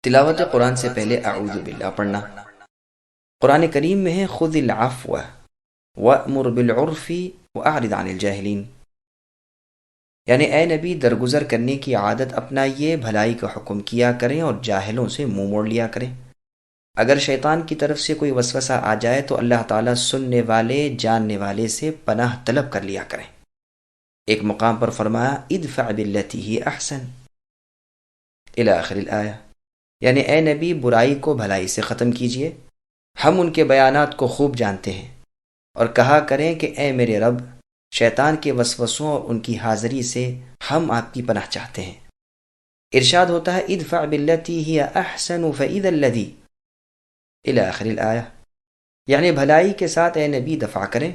تلاوت قرآن سے پہلے اعوذ باللہ پڑھنا۔ قرآن کریم میں ہے خذ العفو وأمر بالعرف واعرض عن الجاہلین، یعنی اے نبی درگزر کرنے کی عادت اپنائیے، بھلائی کا حکم کیا کریں اور جاہلوں سے منہ موڑ لیا کریں۔ اگر شیطان کی طرف سے کوئی وسوسہ آ جائے تو اللہ تعالیٰ سننے والے جاننے والے سے پناہ طلب کر لیا کریں۔ ایک مقام پر فرمایا ادفع باللتی ہی احسن الی آخر الآیہ، یعنی اے نبی برائی کو بھلائی سے ختم کیجیے، ہم ان کے بیانات کو خوب جانتے ہیں، اور کہا کریں کہ اے میرے رب، شیطان کے وسوسوں اور ان کی حاضری سے ہم آپ کی پناہ چاہتے ہیں۔ ارشاد ہوتا ہے ادفع باللتی ہی احسن فاذا الذی الی آخر الآیہ، یعنی بھلائی کے ساتھ اے نبی دفع کریں،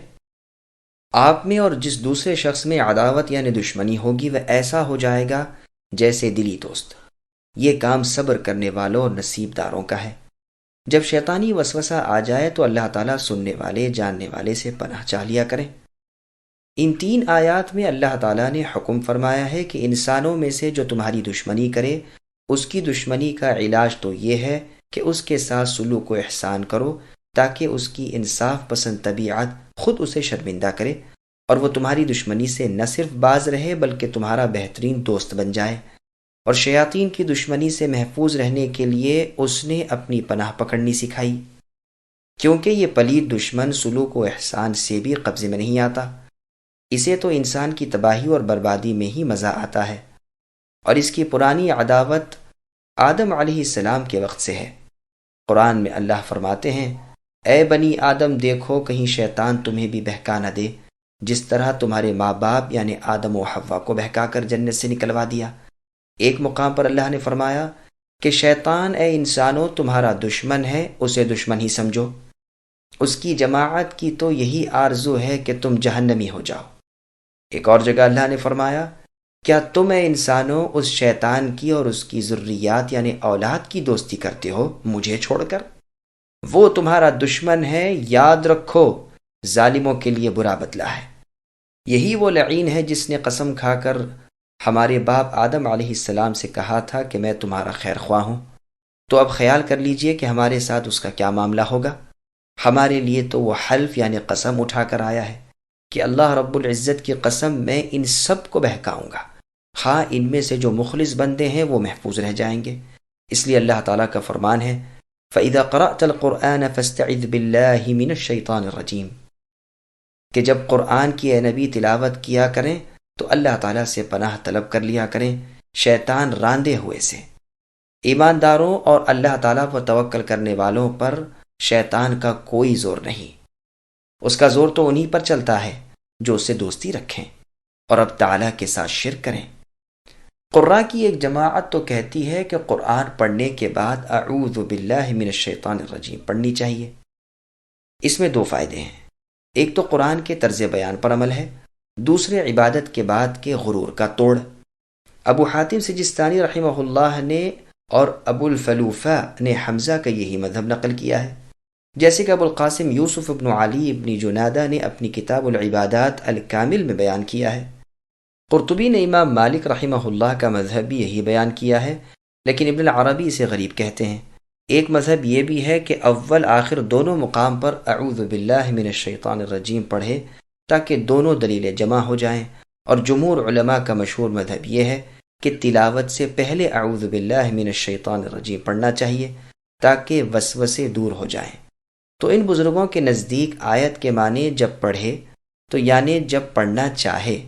آپ میں اور جس دوسرے شخص میں عداوت یعنی دشمنی ہوگی وہ ایسا ہو جائے گا جیسے دلی دوست۔ یہ کام صبر کرنے والوں اور نصیب داروں کا ہے۔ جب شیطانی وسوسہ آ جائے تو اللہ تعالیٰ سننے والے جاننے والے سے پناہ چاہ لیا کریں۔ ان 3 آیات میں اللہ تعالیٰ نے حکم فرمایا ہے کہ انسانوں میں سے جو تمہاری دشمنی کرے اس کی دشمنی کا علاج تو یہ ہے کہ اس کے ساتھ سلوک و احسان کرو، تاکہ اس کی انصاف پسند طبیعت خود اسے شرمندہ کرے اور وہ تمہاری دشمنی سے نہ صرف باز رہے بلکہ تمہارا بہترین دوست بن جائے۔ اور شیاطین کی دشمنی سے محفوظ رہنے کے لیے اس نے اپنی پناہ پکڑنی سکھائی، کیونکہ یہ پلید دشمن سلوک و احسان سے بھی قبضے میں نہیں آتا، اسے تو انسان کی تباہی اور بربادی میں ہی مزہ آتا ہے، اور اس کی پرانی عداوت آدم علیہ السلام کے وقت سے ہے۔ قرآن میں اللہ فرماتے ہیں اے بنی آدم دیکھو کہیں شیطان تمہیں بھی بہکا نہ دے، جس طرح تمہارے ماں باپ یعنی آدم و حوا کو بہکا کر جنت سے نکلوا دیا۔ ایک مقام پر اللہ نے فرمایا کہ شیطان اے انسانوں تمہارا دشمن ہے، اسے دشمن ہی سمجھو، اس کی جماعت کی تو یہی آرزو ہے کہ تم جہنمی ہو جاؤ۔ ایک اور جگہ اللہ نے فرمایا کیا تم اے انسانوں اس شیطان کی اور اس کی ذریات یعنی اولاد کی دوستی کرتے ہو مجھے چھوڑ کر؟ وہ تمہارا دشمن ہے، یاد رکھو ظالموں کے لیے برا بدلہ ہے۔ یہی وہ لعین ہے جس نے قسم کھا کر ہمارے باپ آدم علیہ السلام سے کہا تھا کہ میں تمہارا خیر خواہ ہوں، تو اب خیال کر لیجئے کہ ہمارے ساتھ اس کا کیا معاملہ ہوگا۔ ہمارے لیے تو وہ حلف یعنی قسم اٹھا کر آیا ہے کہ اللہ رب العزت کی قسم میں ان سب کو بہکاؤں گا، ہاں ان میں سے جو مخلص بندے ہیں وہ محفوظ رہ جائیں گے۔ اس لیے اللہ تعالیٰ کا فرمان ہے فَإِذَا قَرَأْتَ الْقُرْآنَ فَاسْتَعِذْ بِاللَّهِ مِنَ الشَّيْطَانِ الرَّجِيمِ، کہ جب قرآن کی اے نبی تلاوت کیا کریں تو اللہ تعالیٰ سے پناہ طلب کر لیا کریں شیطان راندے ہوئے سے۔ ایمانداروں اور اللہ تعالیٰ پر توکل کرنے والوں پر شیطان کا کوئی زور نہیں، اس کا زور تو انہی پر چلتا ہے جو اس سے دوستی رکھیں اور اب تعالیٰ کے ساتھ شرک کریں۔ قراء کی ایک جماعت تو کہتی ہے کہ قرآن پڑھنے کے بعد اعوذ باللہ من الشیطان الرجیم پڑھنی چاہیے۔ اس میں 2 فائدے ہیں، ایک تو قرآن کے طرز بیان پر عمل ہے، دوسرے عبادت کے بعد کے غرور کا توڑ۔ ابو حاتم سجستانی رحمہ اللہ نے اور ابو الفلوفہ نے حمزہ کا یہی مذہب نقل کیا ہے، جیسے کہ ابو القاسم یوسف ابن علی ابن جنادہ نے اپنی کتاب العبادات الکامل میں بیان کیا ہے۔ قرطبی نے امام مالک رحمہ اللہ کا مذہب بھی یہی بیان کیا ہے، لیکن ابن العربی اسے غریب کہتے ہیں۔ ایک مذہب یہ بھی ہے کہ اول آخر دونوں مقام پر اعوذ باللہ من الشیطان الرجیم پڑھے تاکہ دونوں دلیلیں جمع ہو جائیں، اور جمہور علماء کا مشہور مذہب یہ ہے کہ تلاوت سے پہلے اعوذ باللہ من الشیطان الرجیم پڑھنا چاہیے تاکہ وسوسے دور ہو جائیں۔ تو ان بزرگوں کے نزدیک آیت کے معنی جب پڑھے تو یعنی جب پڑھنا چاہے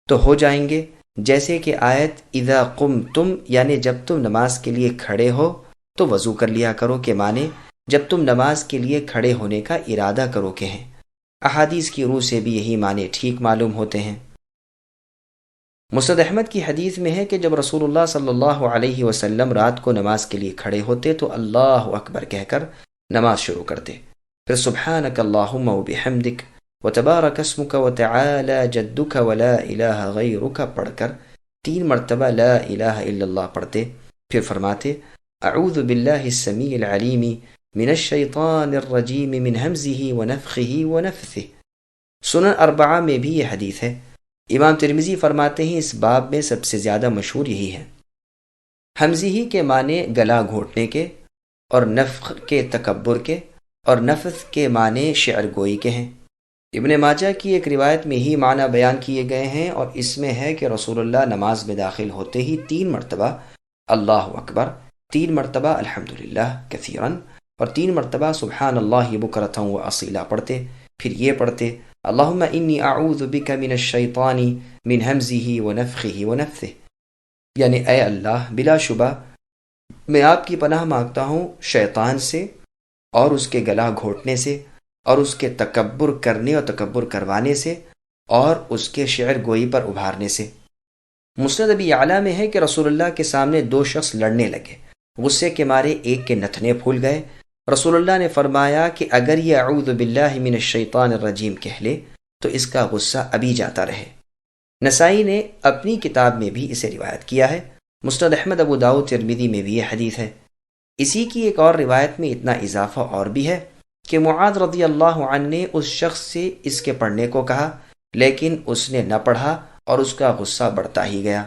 تو ہو جائیں گے، جیسے کہ آیت اذا قمتم یعنی جب تم نماز کے لیے کھڑے ہو تو وضو کر لیا کرو کے معنی جب تم نماز کے لیے کھڑے ہونے کا ارادہ کرو کے ہیں۔ احادیث کی روح سے بھی یہی معنی ٹھیک معلوم ہوتے ہیں۔ مسند احمد کی حدیث میں ہے کہ جب رسول اللہ صلی اللہ علیہ وسلم رات کو نماز کے لیے کھڑے ہوتے تو اللہ اکبر کہہ کر نماز شروع کرتے، پھر سبحانک اللہم وبحمدک وتبارک اسمک وتعالی جدک ولا الہ غیرک پڑھ کر 3 مرتبہ لا الہ الا اللہ پڑھتے، پھر فرماتے اعوذ باللہ السمیع العلیم من الشیطان الرجیم من ہمزہ ونفخہ ونفثہ۔ سنن 4 میں بھی یہ حدیث ہے۔ امام ترمذی فرماتے ہیں اس باب میں سب سے زیادہ مشہور یہی ہے۔ حمزی کے معنی گلا گھونٹنے کے، اور نفخ کے تکبر کے، اور نفث کے معنی شعر گوئی کے ہیں۔ ابن ماجہ کی ایک روایت میں ہی معنی بیان کیے گئے ہیں، اور اس میں ہے کہ رسول اللہ نماز میں داخل ہوتے ہی 3 مرتبہ اللہ اکبر، 3 مرتبہ الحمدللہ کثیراً، اور 3 مرتبہ سبحان اللہ بکرۃ و اصیلا پڑھتے، پھر یہ پڑھتے اللہم انی اعوذ بک من الشیطان من ہمزہ ونفخہ ونفثہ، یعنی اے اللہ بلا شبہ میں آپ کی پناہ مانگتا ہوں شیطان سے، اور اس کے گلا گھونٹنے سے، اور اس کے تکبر کرنے اور تکبر کروانے سے، اور اس کے شعر گوئی پر ابھارنے سے۔ مسند ابی اعلیٰ میں ہے کہ رسول اللہ کے سامنے 2 شخص لڑنے لگے، غصے کے مارے ایک کے نتنے پھول گئے۔ رسول اللہ نے فرمایا کہ اگر یہ اعوذ باللہ من الشیطان الرجیم کہہ لے تو اس کا غصہ ابھی جاتا رہے۔ نسائی نے اپنی کتاب میں بھی اسے روایت کیا ہے، مسند احمد، ابو داؤد، ترمذی میں بھی یہ حدیث ہے۔ اسی کی ایک اور روایت میں اتنا اضافہ اور بھی ہے کہ معاذ رضی اللہ عنہ نے اس شخص سے اس کے پڑھنے کو کہا، لیکن اس نے نہ پڑھا اور اس کا غصہ بڑھتا ہی گیا۔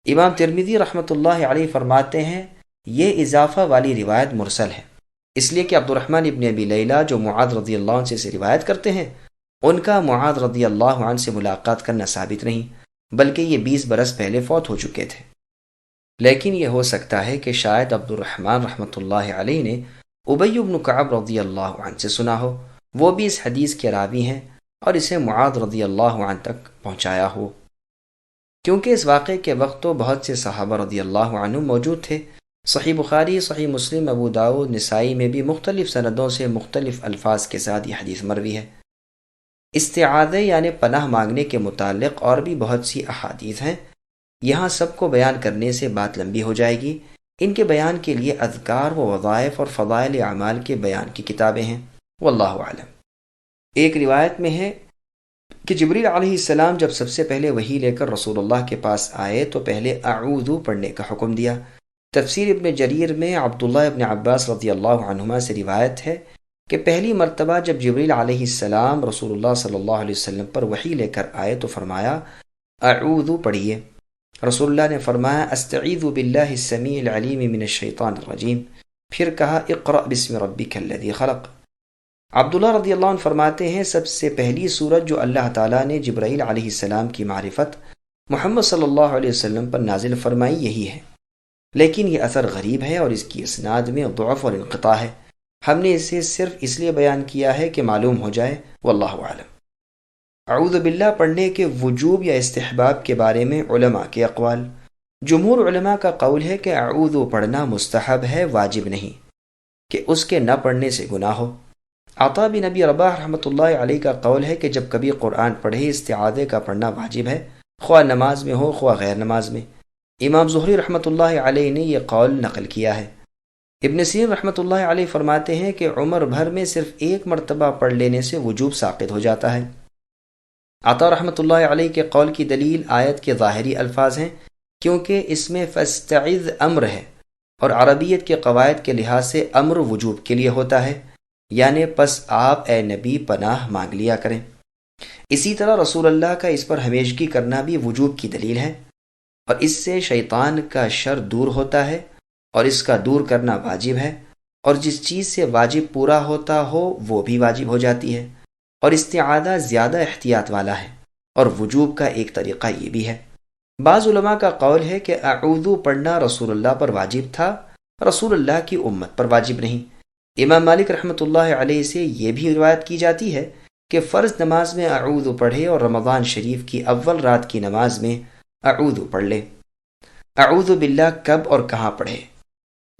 امام ترمذی رحمۃ اللہ علیہ فرماتے ہیں یہ اضافہ والی روایت مرسل ہے، اس لیے کہ عبد الرحمن ابن ابی لیلہ جو معاذ رضی اللہ عنہ سے روایت کرتے ہیں، ان کا معاذ رضی اللہ عنہ سے ملاقات کرنا ثابت نہیں، بلکہ یہ 20 برس پہلے فوت ہو چکے تھے۔ لیکن یہ ہو سکتا ہے کہ شاید عبد الرحمن رحمۃ اللہ علیہ نے ابی بن کعب رضی اللہ عنہ سے سنا ہو، وہ بھی اس حدیث کے راوی ہیں، اور اسے معاذ رضی اللہ عنہ تک پہنچایا ہو۔ کیونکہ اس واقعے کے وقت تو بہت سے صحابہ رضی اللہ عنہ موجود تھے، صحیح بخاری، صحیح مسلم، ابو داؤد، نسائی میں بھی مختلف سندوں سے مختلف الفاظ کے ساتھ یہ حدیث مروی ہے۔ استعاذہ یعنی پناہ مانگنے کے متعلق اور بھی بہت سی احادیث ہیں، یہاں سب کو بیان کرنے سے بات لمبی ہو جائے گی۔ ان کے بیان کے لیے اذکار و وظائف اور فضائل اعمال کے بیان کی کتابیں ہیں، واللہ اعلم۔ ایک روایت میں ہے کہ جبریل علیہ السلام جب سب سے پہلے وحی لے کر رسول اللہ کے پاس آئے تو پہلے اعوذ پڑھنے کا حکم دیا۔ تفسیر ابن جریر میں عبداللہ ابن عباس رضی اللہ عنہما سے روایت ہے کہ پہلی مرتبہ جب جبریل علیہ السلام رسول اللہ صلی اللہ علیہ وسلم پر وحی لے کر آئے تو فرمایا اعوذ پڑھیے۔ رسول اللہ نے فرمایا استعیذ باللہ السمیع العلیم من الشیطان الرجیم، پھر کہا اقرأ بسم ربک الذی خلق۔ عبداللہ رضی اللہ عنہ فرماتے ہیں سب سے پہلی سورت جو اللہ تعالیٰ نے جبرائیل علیہ السلام کی معرفت محمد صلی اللہ علیہ وسلم پر نازل فرمائی یہی ہے، لیکن یہ اثر غریب ہے اور اس کی اسناد میں ضعف اور انقطاع ہے۔ ہم نے اسے صرف اس لیے بیان کیا ہے کہ معلوم ہو جائے، واللہ اعلم۔ اعوذ باللہ پڑھنے کے وجوب یا استحباب کے بارے میں علماء کے اقوال۔ جمہور علماء کا قول ہے کہ اعوذ پڑھنا مستحب ہے، واجب نہیں، کہ اس کے نہ پڑھنے سے گناہ ہو۔ عطا بن ابی رباح رحمۃ اللہ علیہ کا قول ہے کہ جب کبھی قرآن پڑھے استعاذے کا پڑھنا واجب ہے، خواہ نماز میں ہو خواہ غیر نماز میں۔ امام زہری رحمۃ اللہ علیہ نے یہ قول نقل کیا ہے۔ ابن سیرین رحمۃ اللہ علیہ فرماتے ہیں کہ عمر بھر میں صرف 1 مرتبہ پڑھ لینے سے وجوب ساقط ہو جاتا ہے۔ عطا رحمۃ اللہ علیہ کے قول کی دلیل آیت کے ظاہری الفاظ ہیں، کیونکہ اس میں فاستعذ امر ہے، اور عربیت کے قواعد کے لحاظ سے امر وجوب کے لیے ہوتا ہے، یعنی پس آپ اے نبی پناہ مانگ لیا کریں۔ اسی طرح رسول اللہ کا اس پر ہمیشگی کرنا بھی وجوب کی دلیل ہے، اور اس سے شیطان کا شر دور ہوتا ہے، اور اس کا دور کرنا واجب ہے، اور جس چیز سے واجب پورا ہوتا ہو وہ بھی واجب ہو جاتی ہے، اور استعاذہ زیادہ احتیاط والا ہے، اور وجوب کا ایک طریقہ یہ بھی ہے۔ بعض علماء کا قول ہے کہ اعوذ پڑھنا رسول اللہ پر واجب تھا، رسول اللہ کی امت پر واجب نہیں۔ امام مالک رحمۃ اللہ علیہ سے یہ بھی روایت کی جاتی ہے کہ فرض نماز میں اعوذ پڑھے اور رمضان شریف کی اول رات کی نماز میں اعوذ پڑھ لے۔ اعوذ باللہ کب اور کہاں پڑھے؟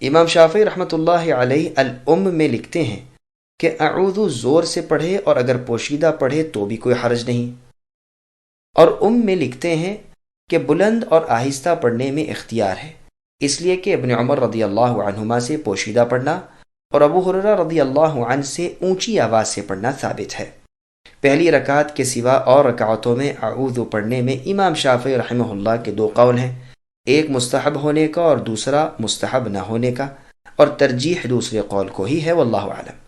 امام شافعی رحمۃ اللہ علیہ الام میں لکھتے ہیں کہ اعوذ زور سے پڑھے اور اگر پوشیدہ پڑھے تو بھی کوئی حرج نہیں، اور میں لکھتے ہیں کہ بلند اور آہستہ پڑھنے میں اختیار ہے، اس لیے کہ ابن عمر رضی اللہ عنہما سے پوشیدہ پڑھنا اور ابو ہریرہ رضی اللہ عنہ سے اونچی آواز سے پڑھنا ثابت ہے۔ پہلی رکعت کے سوا اور رکعتوں میں اعوذ پڑھنے میں امام شافعی رحمہ اللہ کے 2 قول ہیں، ایک مستحب ہونے کا اور دوسرا مستحب نہ ہونے کا، اور ترجیح دوسرے قول کو ہی ہے، واللہ اعلم۔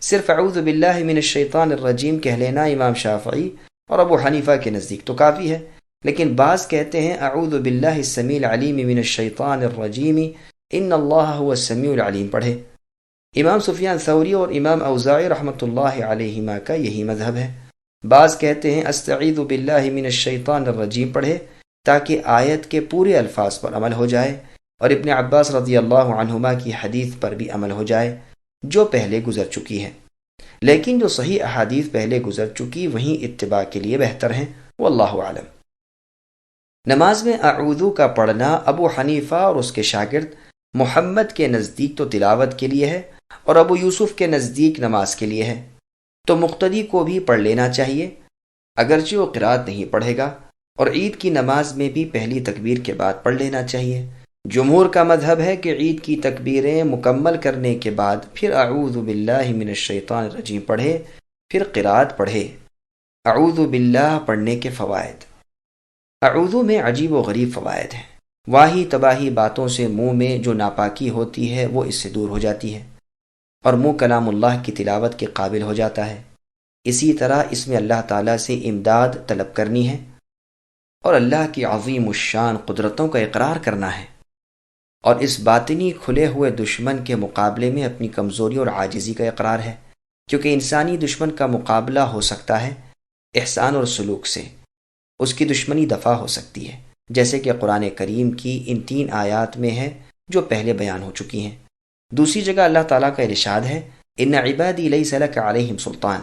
صرف اعوذ باللہ من الشیطان الرجیم کہہ لینا امام شافعی اور ابو حنیفہ کے نزدیک تو کافی ہے، لیکن بعض کہتے ہیں اعوذ باللہ السمیع العلیم من الشیطان الرجیم ان اللہ هو السمیع العلیم پڑھے۔ امام سفیان ثوری اور امام اوزاعی رحمۃ اللہ علیہما کا یہی مذہب ہے۔ بعض کہتے ہیں استعیذ باللہ من الشیطان الرجیم پڑھے تاکہ آیت کے پورے الفاظ پر عمل ہو جائے، اور ابن عباس رضی اللہ عنہما کی حدیث پر بھی عمل ہو جائے جو پہلے گزر چکی ہے۔ لیکن جو صحیح احادیث پہلے گزر چکی وہیں اتباع کے لیے بہتر ہیں، واللہ اعلم۔ نماز میں اعوذ کا پڑھنا ابو حنیفہ اور اس کے شاگرد محمد کے نزدیک تو تلاوت کے لیے ہے، اور ابو یوسف کے نزدیک نماز کے لیے ہے، تو مقتدی کو بھی پڑھ لینا چاہیے، اگرچہ وہ قرات نہیں پڑھے گا، اور عید کی نماز میں بھی پہلی تکبیر کے بعد پڑھ لینا چاہیے۔ جمہور کا مذہب ہے کہ عید کی تکبیریں مکمل کرنے کے بعد پھر اعوذ باللہ من الشیطان الرجیم پڑھے، پھر قرات پڑھے۔ اعوذ باللہ پڑھنے کے فوائد۔ اعوذ میں عجیب و غریب فوائد ہیں۔ واہی تباہی باتوں سے منہ میں جو ناپاکی ہوتی ہے وہ اس سے دور ہو جاتی ہے، اور منہ کلام اللہ کی تلاوت کے قابل ہو جاتا ہے۔ اسی طرح اس میں اللہ تعالیٰ سے امداد طلب کرنی ہے، اور اللہ کی عظیم الشان قدرتوں کا اقرار کرنا ہے، اور اس باطنی کھلے ہوئے دشمن کے مقابلے میں اپنی کمزوری اور عاجزی کا اقرار ہے، کیونکہ انسانی دشمن کا مقابلہ ہو سکتا ہے احسان اور سلوک سے، اس کی دشمنی دفع ہو سکتی ہے، جیسے کہ قرآن کریم کی ان 3 آیات میں ہے جو پہلے بیان ہو چکی ہیں۔ دوسری جگہ اللہ تعالیٰ کا ارشاد ہے ان عبادی لیس لک علیہم سلطان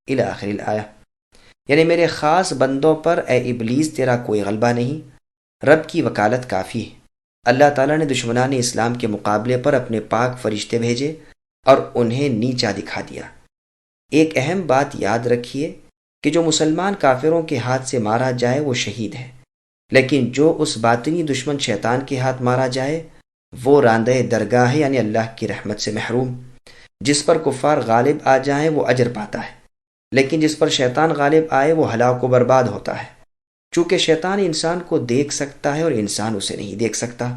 الی آخر الآیہ، یعنی میرے خاص بندوں پر اے ابلیس تیرا کوئی غلبہ نہیں۔ رب کی وکالت کافی ہے۔ اللہ تعالیٰ نے دشمنان اسلام کے مقابلے پر اپنے پاک فرشتے بھیجے اور انہیں نیچا دکھا دیا۔ ایک اہم بات یاد رکھیے کہ جو مسلمان کافروں کے ہاتھ سے مارا جائے وہ شہید ہے، لیکن جو اس باطنی دشمن شیطان کے ہاتھ مارا جائے وہ راندہ درگاہ ہے، یعنی اللہ کی رحمت سے محروم۔ جس پر کفار غالب آ جائیں وہ اجر پاتا ہے، لیکن جس پر شیطان غالب آئے وہ ہلاک و برباد ہوتا ہے، چونکہ شیطان انسان کو دیکھ سکتا ہے اور انسان اسے نہیں دیکھ سکتا۔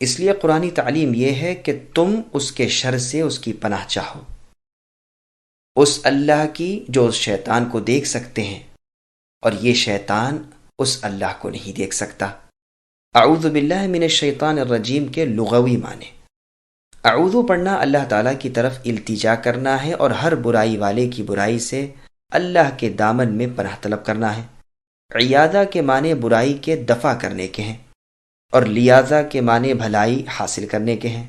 اس لیے قرآنی تعلیم یہ ہے کہ تم اس کے شر سے اس کی پناہ چاہو، اس اللہ کی جو اس شیطان کو دیکھ سکتے ہیں، اور یہ شیطان اس اللہ کو نہیں دیکھ سکتا۔ اعوذ باللہ من الشیطان الرجیم کے لغوی معنی۔ اعوذ پڑھنا اللہ تعالیٰ کی طرف التجا کرنا ہے، اور ہر برائی والے کی برائی سے اللہ کے دامن میں پناہ طلب کرنا ہے۔ عیادہ کے معنی برائی کے دفع کرنے کے ہیں، اور لیاذہ کے معنی بھلائی حاصل کرنے کے ہیں۔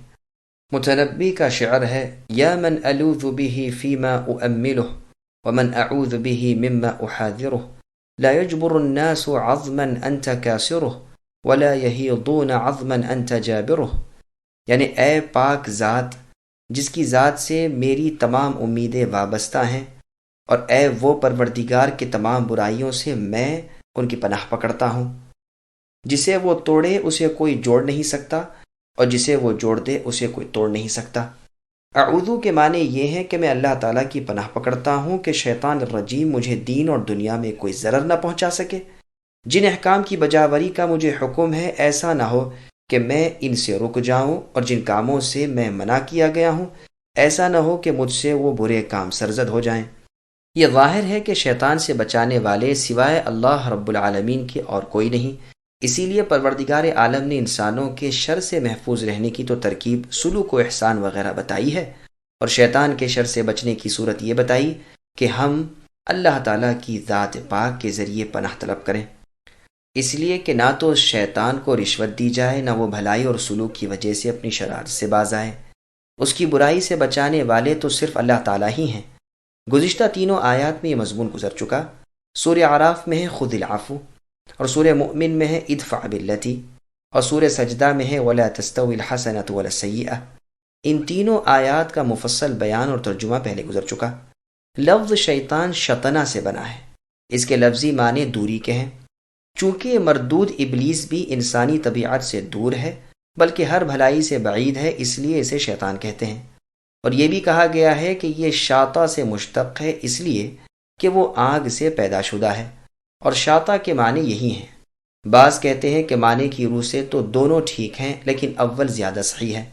متنبی کا شعر ہے یا من الوذ به فيما اؤمله ومن اعوذ به مما احاذره لا يجبر الناس عظما انت كاسره ولا يهيضون عظما انت جابره، یعنی اے پاک ذات جس کی ذات سے میری تمام امیدیں وابستہ ہیں، اور اے وہ پروردگار کے تمام برائیوں سے میں ان کی پناہ پکڑتا ہوں۔ جسے وہ توڑے اسے کوئی جوڑ نہیں سکتا، اور جسے وہ جوڑ دے اسے کوئی توڑ نہیں سکتا۔ اعوذ کے معنی یہ ہے کہ میں اللہ تعالیٰ کی پناہ پکڑتا ہوں کہ شیطان الرجیم مجھے دین اور دنیا میں کوئی ضرر نہ پہنچا سکے۔ جن احکام کی بجاوری کا مجھے حکم ہے ایسا نہ ہو کہ میں ان سے رک جاؤں، اور جن کاموں سے میں منع کیا گیا ہوں ایسا نہ ہو کہ مجھ سے وہ برے کام سرزد ہو جائیں۔ یہ ظاہر ہے کہ شیطان سے بچانے والے سوائے اللہ رب العالمین کے اور کوئی نہیں، اسی لیے پروردگار عالم نے انسانوں کے شر سے محفوظ رہنے کی تو ترکیب سلوک و احسان وغیرہ بتائی ہے، اور شیطان کے شر سے بچنے کی صورت یہ بتائی کہ ہم اللہ تعالیٰ کی ذات پاک کے ذریعے پناہ طلب کریں، اس لیے کہ نہ تو شیطان کو رشوت دی جائے، نہ وہ بھلائی اور سلوک کی وجہ سے اپنی شرارت سے باز آئے۔ اس کی برائی سے بچانے والے تو صرف اللہ تعالیٰ ہی ہیں۔ گزشتہ 3 آیات میں یہ مضمون گزر چکا۔ سورہ اعراف میں ہے خذ العفو، اور سورہ مؤمن میں ہے ادفع باللتی، اور سورہ سجدہ میں ہے ولا تستوی الحسنۃ ولا السیئۃ۔ ان 3 آیات کا مفصل بیان اور ترجمہ پہلے گزر چکا۔ لفظ شیطان شطنہ سے بنا ہے، اس کے لفظی معنی دوری کے ہیں۔ چونکہ مردود ابلیس بھی انسانی طبیعت سے دور ہے بلکہ ہر بھلائی سے بعید ہے، اس لیے اسے شیطان کہتے ہیں۔ اور یہ بھی کہا گیا ہے کہ یہ شاطا سے مشتق ہے، اس لیے کہ وہ آگ سے پیدا شدہ ہے، اور شاطا کے معنی یہی ہیں۔ بعض کہتے ہیں کہ معنی کی روح سے تو دونوں ٹھیک ہیں، لیکن اول زیادہ صحیح ہے۔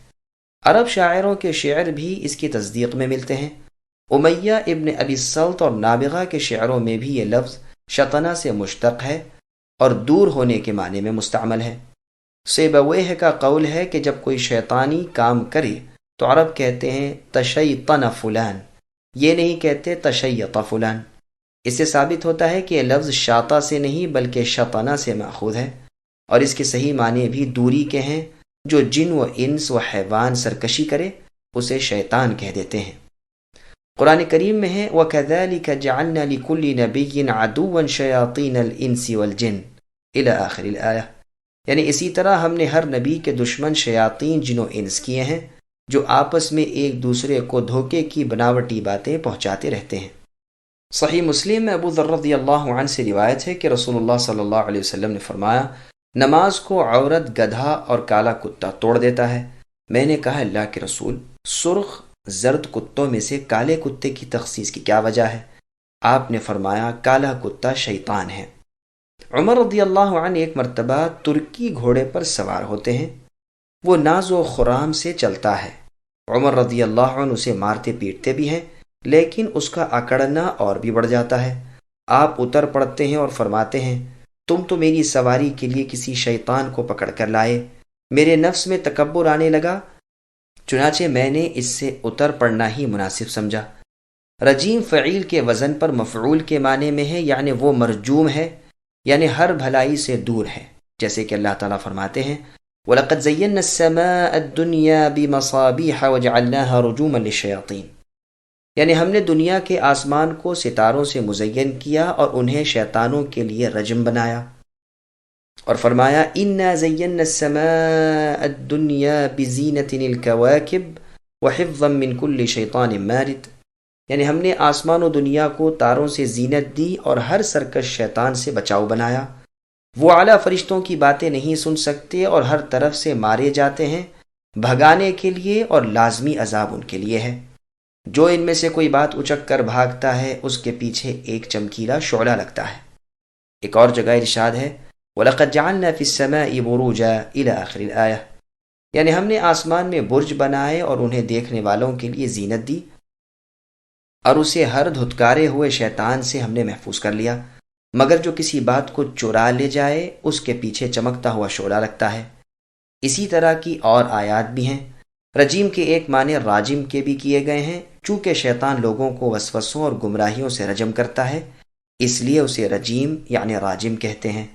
عرب شاعروں کے شعر بھی اس کی تصدیق میں ملتے ہیں۔ امیہ ابن ابی الصلت اور نابغہ کے شعروں میں بھی یہ لفظ شطنہ سے مشتق ہے، اور دور ہونے کے معنی میں مستعمل ہے۔ سیبویہ کا قول ہے کہ جب کوئی شیطانی کام کرے تو عرب کہتے ہیں تشیطن فلان، یہ نہیں کہتے تشیط فلان۔ اس سے ثابت ہوتا ہے کہ یہ لفظ شاطا سے نہیں بلکہ شطنا سے ماخوذ ہے، اور اس کے صحیح معنی بھی دوری کے ہیں۔ جو جن و انس و حیوان سرکشی کرے اسے شیطان کہہ دیتے ہیں۔ قرآن کریم میں ہے وَكَذَلِكَ جَعَلْنَا لِكُلِّ نَبِيٍّ عَدُوًّا شَيَاطِينَ الْإِنسِ وَالْجِنِّ إِلَى آخر الآیہ، یعنی اسی طرح ہم نے ہر نبی کے دشمن شیاطین جن و انس کیے ہیں جو آپس میں ایک دوسرے کو دھوکے کی بناوٹی باتیں پہنچاتے رہتے ہیں۔ صحیح مسلم میں ابو ذر رضی اللہ عنہ سے روایت ہے کہ رسول اللہ صلی اللہ علیہ وسلم نے فرمایا، نماز کو عورت، گدھا اور کالا کتا توڑ دیتا ہے۔ میں نے کہا اللہ کے رسول، سرخ زرد کتوں میں سے کالے کتے کی تخصیص کی کیا وجہ ہے؟ آپ نے فرمایا کالا کتا شیطان ہے۔ عمر رضی اللہ عنہ ایک مرتبہ ترکی گھوڑے پر سوار ہوتے ہیں، وہ ناز و خرام سے چلتا ہے۔ عمر رضی اللہ عنہ اسے مارتے پیٹتے بھی ہیں، لیکن اس کا اکڑنا اور بھی بڑھ جاتا ہے۔ آپ اتر پڑتے ہیں اور فرماتے ہیں، تم تو میری سواری کے لیے کسی شیطان کو پکڑ کر لائے۔ میرے نفس میں تکبر آنے لگا، چنانچہ میں نے اس سے اتر پڑنا ہی مناسب سمجھا۔ رجیم فعیل کے وزن پر مفعول کے معنی میں ہے، یعنی وہ مرجوم ہے، یعنی ہر بھلائی سے دور ہے، جیسے کہ اللہ تعالیٰ فرماتے ہیں وَلَقَدْ زَيَّنَّا السَّمَاءَ الدُّنْيَا بِمَصَابِيحَ وَجَعَلْنَاهَا رُجُومًا لِلشَّيَاطِينِ، یعنی ہم نے دنیا کے آسمان کو ستاروں سے مزین کیا اور انہیں شیطانوں کے لیے رجم بنایا۔ اور فرمایا اِنَّا زَيَّنَّا السَّمَاءَ الدُّنْيَا بِزِينَةٍ الْكَوَاكِبِ وَحِفْظًا مِّن كُلِّ شَيْطَانٍ مَارِدٍ، یعنی ہم نے آسمان و دنیا کو تاروں سے زینت دی اور ہر سرکش شیطان سے بچاؤ بنایا۔ وہ اعلیٰ فرشتوں کی باتیں نہیں سن سکتے اور ہر طرف سے مارے جاتے ہیں، بھگانے کے لیے، اور لازمی عذاب ان کے لیے ہے۔ جو ان میں سے کوئی بات اچک کر بھاگتا ہے اس کے پیچھے ایک چمکیلا شعلہ لگتا ہے۔ ایک اور جگہ ارشاد ہے وَلَقَدْ جَعَلْنَا فِي السَّمَاءِ بُرُوجًا إِلَى آخر الآیہ، یعنی ہم نے آسمان میں برج بنائے اور انہیں دیکھنے والوں کے لیے زینت دی، اور اسے ہر دھتکارے ہوئے شیطان سے ہم نے محفوظ کر لیا، مگر جو کسی بات کو چرا لے جائے اس کے پیچھے چمکتا ہوا شعلہ لگتا ہے۔ اسی طرح کی اور آیات بھی ہیں۔ رجیم کے ایک معنی راجم کے بھی کیے گئے ہیں، چونکہ شیطان لوگوں کو وسوسوں اور گمراہیوں سے رجم کرتا ہے، اس لیے اسے رجیم یعنی راجم کہتے ہیں۔